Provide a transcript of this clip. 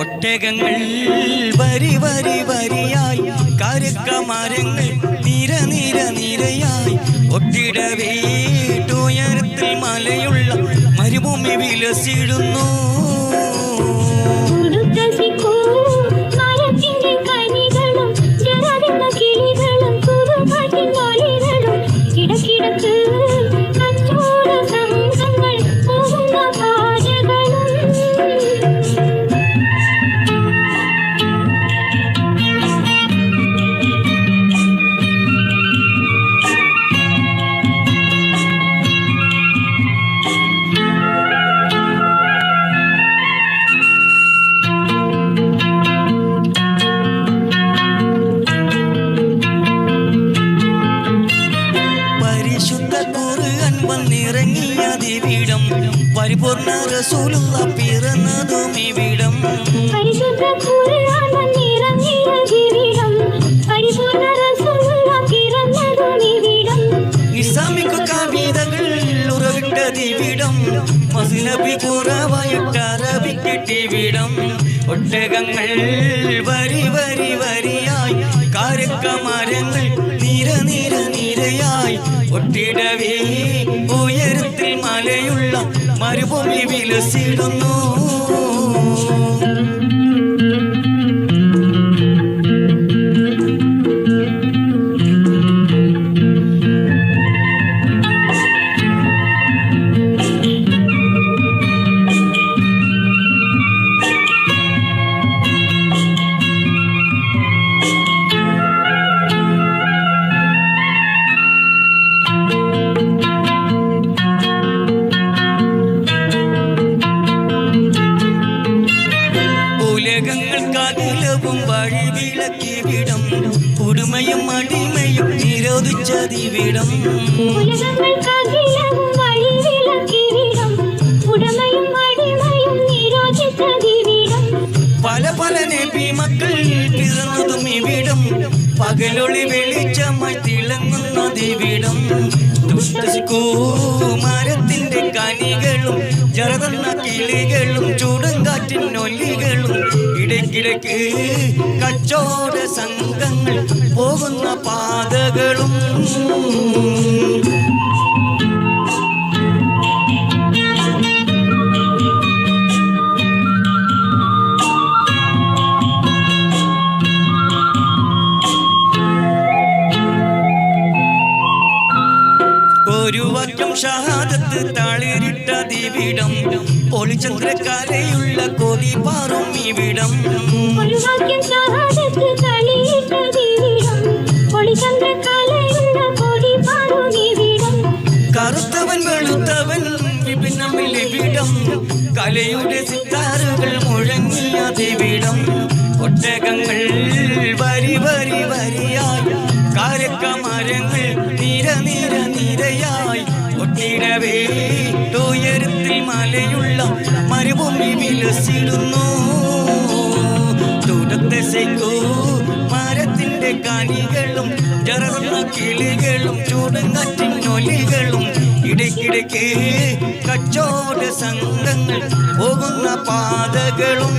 ഒട്ടകങ്ങൾ വരി വരി വരിയായി, കരുക്കമരങ്ങൾ നിര നിര നിരയായി, ഒട്ടിടവേട്ടുയരത്തിൽ മലയുള്ള മരുഭൂമി വിലസിടുന്നു. വന്നിറങ്ങിയതിവിടം പരിപൂർണ റസൂലുള്ള പിറന്നതും ഇവിടം. ഇസ്ലാമിക കവിതകൾ ഉറവിട്ടതിവിടം, മസ്നബി കുറവായിട്ട് അറബിക്കിട്ടിവിടം. ഒട്ടകങ്ങൾ വരി വരി വരിയായി, കരുക്കമരങ്ങൾ നിര നിര നിരയായി, ഒട്ടിടവേ ഉയരത്തിൽ മലയുള്ള മരുഭൂമി വിലസിടുന്നു. ഉലകങ്ങൾക്കകിലവും വഴിവിളക്കിവിടം, പുതുമയും അടിമയും നിരോധിച്ചതിവിടം. പല പല നബി മക്കൾ പിറന്നതും ഇവിടം, പകലൊളി വെളിച്ചമായി തിളങ്ങുന്നതിവിടം. ദുഷ്ടശിക്കൂമരത്തിന്റെ കനികളും ജറതന്ന കിളികളും ചൂടുങ്കാറ്റിനൊല്ലികളും, ഇടയ്ക്കിടയ്ക്ക് കച്ചോട സംഘങ്ങൾ പോകുന്ന പാതകളും. ഒരു വാക്യം ഷഹാദത്ത് താളിരിട്ടതിവിടം, ഒളിചന്ദ്രകലയുള്ള കൊടി പാറും ഇവിടം. കറുത്തവൻ വെളുത്തവൻ വിഭിന്നമില്ലിവിടം, കലയുടെ സിത്താറുകൾ മുഴങ്ങിയതിവിടം. ഒട്ടകങ്ങൾ വരി വരി വരിയായി, കരുക്കമരങ്ങൾ നിര നിര നിരയായി, ഒട്ടിടവേ ഉയരത്തിൽ മലയുള്ള മരുഭൂമി വിലസിടുന്നു. ദൂരത്തെ മരത്തിന്റെ കനികളും ജറന്ന കിളികളും ചൂടുങ്കാറ്റിനൊലികളും, ഇടയ്ക്കിടയ്ക്ക് കച്ചോട സംഘങ്ങൾ പോകുന്ന പാതകളും.